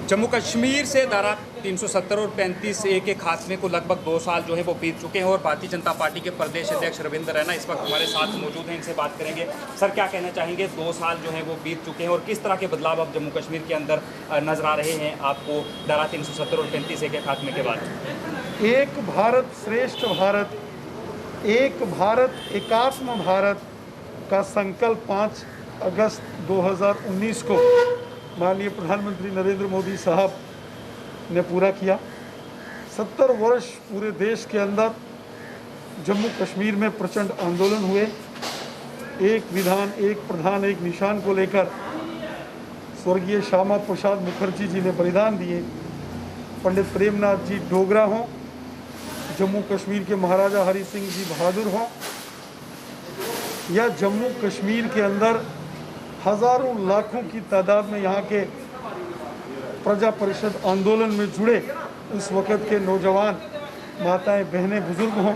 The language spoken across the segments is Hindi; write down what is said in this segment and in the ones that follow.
जम्मू कश्मीर से धारा 370 और 35A के खात्मे को लगभग 2 साल जो है वो बीत चुके हैं और भारतीय जनता पार्टी के प्रदेश अध्यक्ष रविंद्र रैना इस वक्त हमारे साथ मौजूद हैं। इनसे बात करेंगे। सर, क्या कहना चाहेंगे? 2 साल जो है वो बीत चुके हैं और किस तरह के बदलाव अब जम्मू कश्मीर के अंदर नजर आ रहे हैं आपको धारा 370 और 35A के खात्मे के बाद? एक भारत श्रेष्ठ भारत, एक भारत एकात्म भारत का संकल्प 5 अगस्त 2019 को माननीय प्रधानमंत्री नरेंद्र मोदी साहब ने पूरा किया। 70 वर्ष पूरे देश के अंदर जम्मू कश्मीर में प्रचंड आंदोलन हुए। एक विधान, एक प्रधान, एक निशान को लेकर स्वर्गीय श्यामा प्रसाद मुखर्जी जी ने बलिदान दिए। पंडित प्रेमनाथ जी डोगरा हों, जम्मू कश्मीर के महाराजा हरि सिंह जी बहादुर हों, या जम्मू कश्मीर के अंदर हजारों लाखों की तादाद में यहाँ के प्रजा परिषद आंदोलन में जुड़े उस वक़्त के नौजवान, माताएं, बहनें, बुजुर्ग हों,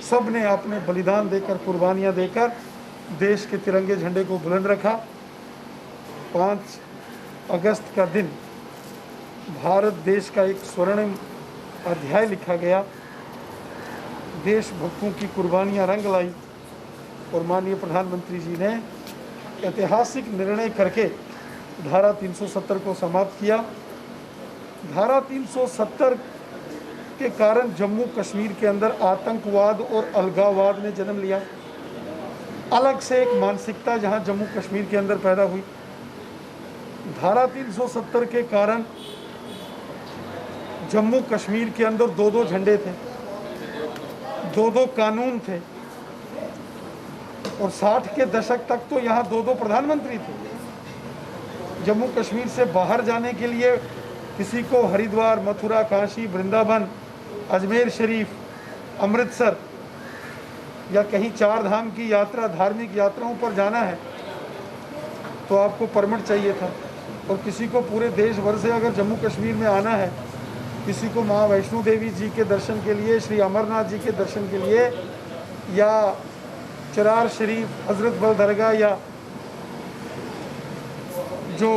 सब ने अपने बलिदान देकर, कुर्बानियाँ देकर देश के तिरंगे झंडे को बुलंद रखा। 5 अगस्त का दिन भारत देश का एक स्वर्णिम अध्याय लिखा गया। देशभक्तों की कुर्बानियाँ रंग लाई और माननीय प्रधानमंत्री जी ने ऐतिहासिक निर्णय करके धारा 370 को समाप्त किया। धारा 370 के कारण जम्मू कश्मीर के अंदर आतंकवाद और अलगाववाद ने जन्म लिया। अलग से एक मानसिकता जहां जम्मू कश्मीर के अंदर पैदा हुई। धारा 370 के कारण जम्मू कश्मीर के अंदर 2-2 झंडे थे, 2-2 कानून थे और 60 के दशक तक तो यहाँ 2-2 प्रधानमंत्री थे। जम्मू कश्मीर से बाहर जाने के लिए किसी को हरिद्वार, मथुरा, काशी, वृंदावन, अजमेर शरीफ, अमृतसर या कहीं 4 धाम की यात्रा, धार्मिक यात्राओं पर जाना है तो आपको परमिट चाहिए था। और किसी को पूरे देश भर से अगर जम्मू कश्मीर में आना है, किसी को माँ वैष्णो देवी जी के दर्शन के लिए, श्री अमरनाथ जी के दर्शन के लिए, या चरार शरीफ, हजरत बल दरगाह, या जो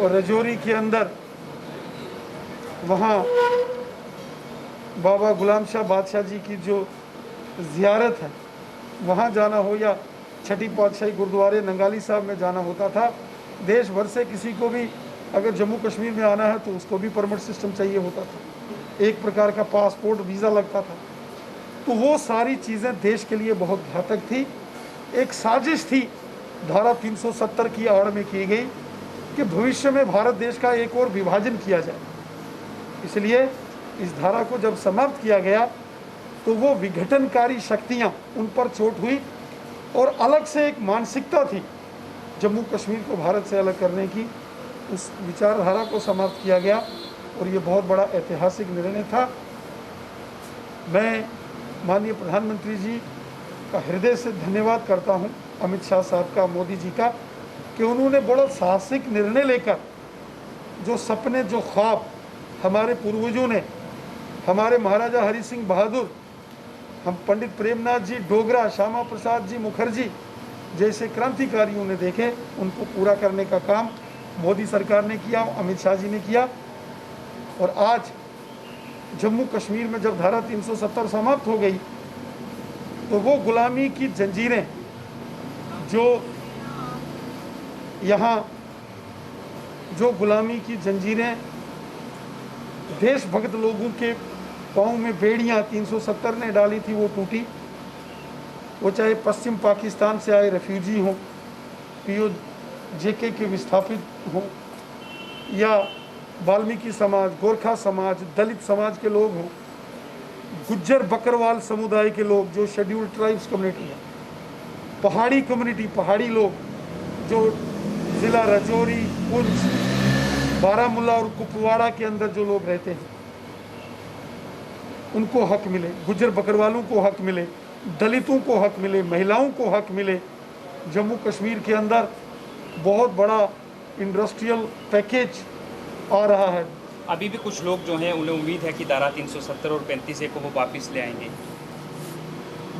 रजौरी के अंदर वहाँ बाबा गुलाम शाह बादशाह जी की जो ज़ियारत है वहाँ जाना हो, या छठी पातशाही गुरुद्वारे नंगाली साहब में जाना होता था। देश भर से किसी को भी अगर जम्मू कश्मीर में आना है तो उसको भी परमिट सिस्टम चाहिए होता था। एक प्रकार का पासपोर्ट, वीज़ा लगता था। तो वो सारी चीज़ें देश के लिए बहुत घातक थी। एक साजिश थी धारा 370 की आड़ में की गई कि भविष्य में भारत देश का एक और विभाजन किया जाए। इसलिए इस धारा को जब समाप्त किया गया तो वो विघटनकारी शक्तियाँ, उन पर चोट हुई और अलग से एक मानसिकता थी जम्मू कश्मीर को भारत से अलग करने की। उस विचारधारा को समाप्त किया गया और ये बहुत बड़ा ऐतिहासिक निर्णय था। मैं माननीय प्रधानमंत्री जी का हृदय से धन्यवाद करता हूं, अमित शाह साहब का, मोदी जी का, कि उन्होंने बड़ा साहसिक निर्णय लेकर जो सपने, जो ख्वाब हमारे पूर्वजों ने, हमारे महाराजा हरि सिंह बहादुर, हम पंडित प्रेमनाथ जी डोगरा, श्यामा प्रसाद जी मुखर्जी जैसे क्रांतिकारियों ने देखे, उनको पूरा करने का काम मोदी सरकार ने किया, अमित शाह जी ने किया। और आज जम्मू कश्मीर में जब धारा 370 समाप्त हो गई तो वो गुलामी की जंजीरें जो यहाँ, जो गुलामी की जंजीरें देशभक्त लोगों के पाँव में बेड़ियाँ 370 ने डाली थी, वो टूटी। वो चाहे पश्चिम पाकिस्तान से आए रेफ्यूजी हों, POJK के विस्थापित हों, या वाल्मीकि समाज, गोरखा समाज, दलित समाज के लोग हों, गुज्जर बकरवाल समुदाय के लोग जो शेड्यूल्ड ट्राइब्स कम्युनिटी है, पहाड़ी कम्युनिटी, पहाड़ी लोग जो ज़िला रजौरी, पुंछ, बारामूला और कुपवाड़ा के अंदर जो लोग रहते हैं, उनको हक मिले, गुज्जर बकरवालों को हक मिले, दलितों को हक मिले, महिलाओं को हक मिले। जम्मू कश्मीर के अंदर बहुत बड़ा इंडस्ट्रियल पैकेज आ रहा है। अभी भी कुछ लोग जो हैं उन्हें उम्मीद है कि धारा 370 और 35A को वो वापस ले आएंगे।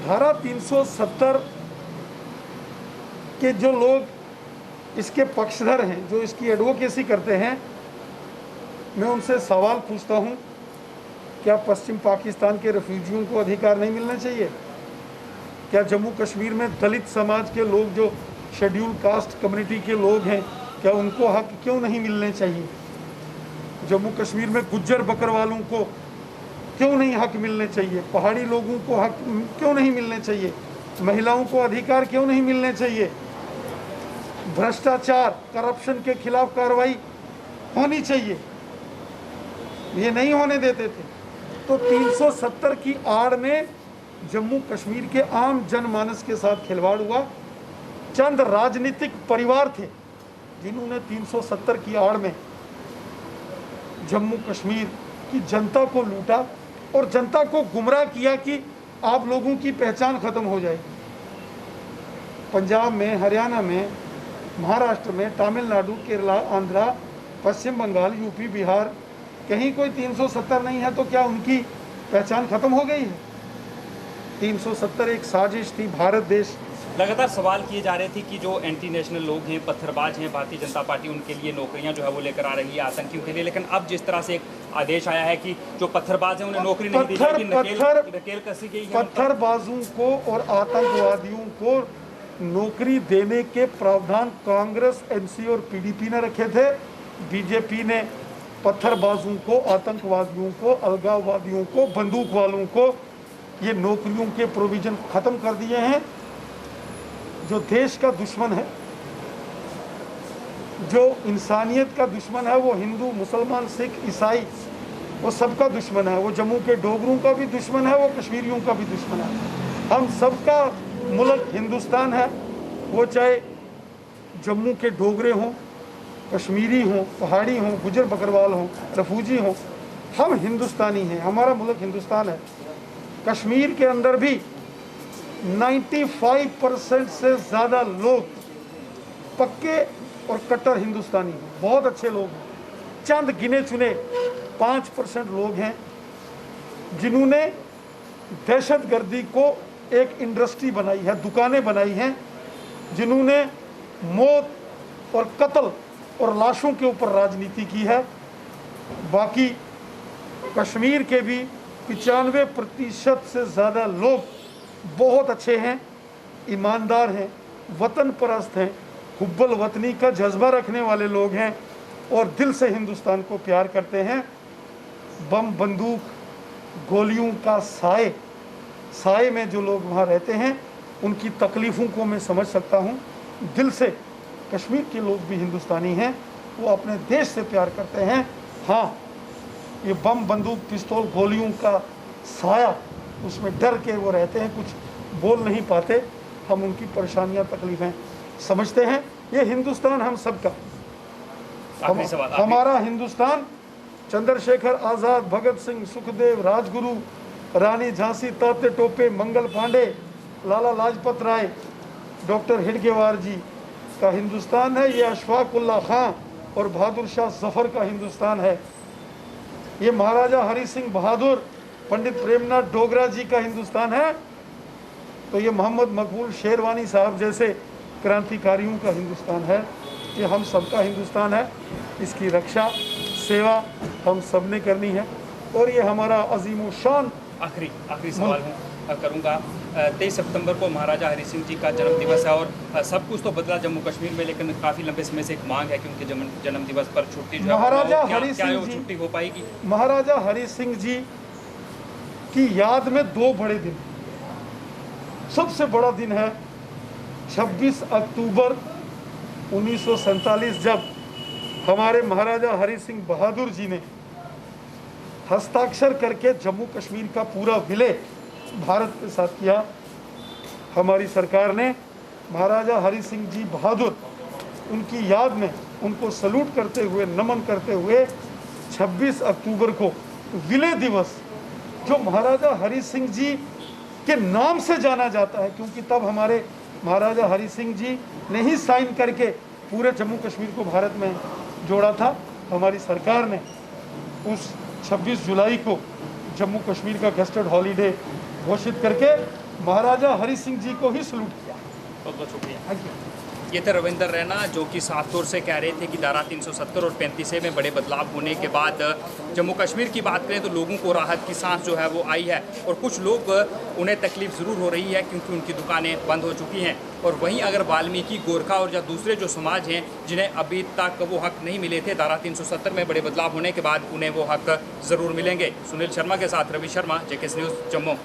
धारा 370 के जो लोग इसके पक्षधर हैं, जो इसकी एडवोकेसी करते हैं, मैं उनसे सवाल पूछता हूँ, क्या पश्चिम पाकिस्तान के रेफ्यूजियों को अधिकार नहीं मिलने चाहिए? क्या जम्मू कश्मीर में दलित समाज के लोग, जो शेड्यूल कास्ट कम्युनिटी के लोग हैं, क्या उनको हक क्यों नहीं मिलने चाहिए? जम्मू कश्मीर में गुज्जर बकरवालों को क्यों नहीं हक मिलने चाहिए? पहाड़ी लोगों को हक क्यों नहीं मिलने चाहिए? महिलाओं को अधिकार क्यों नहीं मिलने चाहिए? भ्रष्टाचार, करप्शन के खिलाफ कार्रवाई होनी चाहिए, ये नहीं होने देते थे। तो 370 की आड़ में जम्मू कश्मीर के आम जनमानस के साथ खिलवाड़ हुआ। चंद राजनीतिक परिवार थे जिन्होंने 370 की आड़ में जम्मू कश्मीर की जनता को लूटा और जनता को गुमराह किया कि आप लोगों की पहचान खत्म हो जाएगी। पंजाब में, हरियाणा में, महाराष्ट्र में, तमिलनाडु, केरला, आंध्रा, पश्चिम बंगाल, यूपी, बिहार, कहीं कोई 370 नहीं है, तो क्या उनकी पहचान खत्म हो गई है? 370 एक साजिश थी। भारत देश लगातार सवाल किए जा रहे थे कि जो एंटी नेशनल लोग हैं, पत्थरबाज हैं, भारतीय जनता पार्टी उनके लिए नौकरियां जो है वो लेकर आ रही है आतंकियों के लिए, लेकिन अब जिस तरह से एक आदेश आया है कि जो पत्थरबाज हैं उन्हें नौकरी नहीं दी जाएगी, नकेल कसी गई है। पत्थरबाजों को और आतंकवादियों को नौकरी देने के प्रावधान कांग्रेस, एनसी और पीडीपी ने रखे थे। बीजेपी ने पत्थरबाजों को, आतंकवादियों को, अलगाववादियों को, बंदूक वालों को ये नौकरियों के प्रोविजन खत्म कर दिए हैं। जो देश का दुश्मन है, जो इंसानियत का दुश्मन है, वो हिंदू, मुसलमान, सिख, ईसाई, वो सबका दुश्मन है। वो जम्मू के डोगरों का भी दुश्मन है, वो कश्मीरियों का भी दुश्मन है। हम सबका मुल्क हिंदुस्तान है, वो चाहे जम्मू के डोगरे हों, कश्मीरी हों, पहाड़ी हों, गुजर बकरवाल हों, रेफ्यूजी हों, हम हिंदुस्तानी हैं, हमारा मुल्क हिंदुस्तान है। कश्मीर के अंदर भी 95% से ज़्यादा लोग पक्के और कट्टर हिंदुस्तानी हैं, बहुत अच्छे लोग हैं। चंद गिने चुने 5% लोग हैं जिन्होंने दहशतगर्दी को एक इंडस्ट्री बनाई है, दुकानें बनाई हैं, जिन्होंने मौत और कत्ल और लाशों के ऊपर राजनीति की है। बाकी कश्मीर के भी 95% से ज़्यादा लोग बहुत अच्छे हैं, ईमानदार हैं, वतन परस्त हैं, हुब्बुल वतनी का जज्बा रखने वाले लोग हैं और दिल से हिंदुस्तान को प्यार करते हैं। बम, बंदूक, गोलियों का साए में जो लोग वहाँ रहते हैं, उनकी तकलीफ़ों को मैं समझ सकता हूँ। दिल से कश्मीर के लोग भी हिंदुस्तानी हैं, वो अपने देश से प्यार करते हैं। हाँ, ये बम, बंदूक, पिस्तौल, गोलियों का साया, उसमें डर के वो रहते हैं, कुछ बोल नहीं पाते। हम उनकी परेशानियां, तकलीफ़ें समझते हैं। ये हिंदुस्तान हम सबका, हमारा हिंदुस्तान चंद्रशेखर आज़ाद, भगत सिंह, सुखदेव, राजगुरु, रानी झांसी, तात्या टोपे, मंगल पांडे, लाला लाजपत राय, डॉक्टर हेडगेवार जी का हिंदुस्तान है। ये अशफाक उल्लाह खां और बहादुर शाह जफ़र का हिंदुस्तान है। ये महाराजा हरि सिंह बहादुर, पंडित प्रेमनाथ डोगरा जी का हिंदुस्तान है। तो ये मोहम्मद मकबूल शेरवानी साहब जैसे क्रांतिकारियों का हिंदुस्तान है। ये हम सबका हिंदुस्तान है। इसकी रक्षा, सेवा हम सब ने करनी है और ये हमारा अजीम शान। आखिरी सवाल करूँगा। 23 सितंबर को महाराजा हरि सिंह जी का जन्म दिवस है और सब कुछ तो बदला जम्मू कश्मीर में, लेकिन काफ़ी लंबे समय से एक मांग है कि उनके जन्म दिवस पर छुट्टी जो महाराजा है, हरि सिंह जी, छुट्टी हो पाएगी? महाराजा हरि सिंह जी की याद में 2 बड़े दिन। सबसे बड़ा दिन है 26 अक्टूबर 1947, जब हमारे महाराजा हरि सिंह बहादुर जी ने हस्ताक्षर करके जम्मू कश्मीर का पूरा विलय भारत के साथ किया। हमारी सरकार ने महाराजा हरि सिंह जी बहादुर, उनकी याद में उनको सलूट करते हुए, नमन करते हुए 26 अक्टूबर को विलय दिवस, जो महाराजा हरि सिंह जी के नाम से जाना जाता है, क्योंकि तब हमारे महाराजा हरि सिंह जी ने ही साइन करके पूरे जम्मू कश्मीर को भारत में जोड़ा था। हमारी सरकार ने उस 26 जुलाई को जम्मू कश्मीर का गेस्टेड हॉलीडे घोषित करके महाराजा हरि सिंह जी को ही सलूट किया। बहुत बहुत शुक्रिया। Thank you. ये थे रविंदर रैना जो कि साफ तौर से कह रहे थे कि धारा 370 और 35A में बड़े बदलाव होने के बाद जम्मू कश्मीर की बात करें तो लोगों को राहत की सांस जो है वो आई है, और कुछ लोग उन्हें तकलीफ ज़रूर हो रही है क्योंकि उनकी दुकानें बंद हो चुकी हैं। और वहीं अगर वाल्मीकि, गोरखा और या दूसरे जो समाज हैं जिन्हें अभी तक वो हक नहीं मिले थे धारा 370 में बड़े बदलाव होने के बाद, उन्हें वो हक ज़रूर मिलेंगे। सुनील शर्मा के साथ रवि शर्मा, जेके न्यूज़, जम्मू।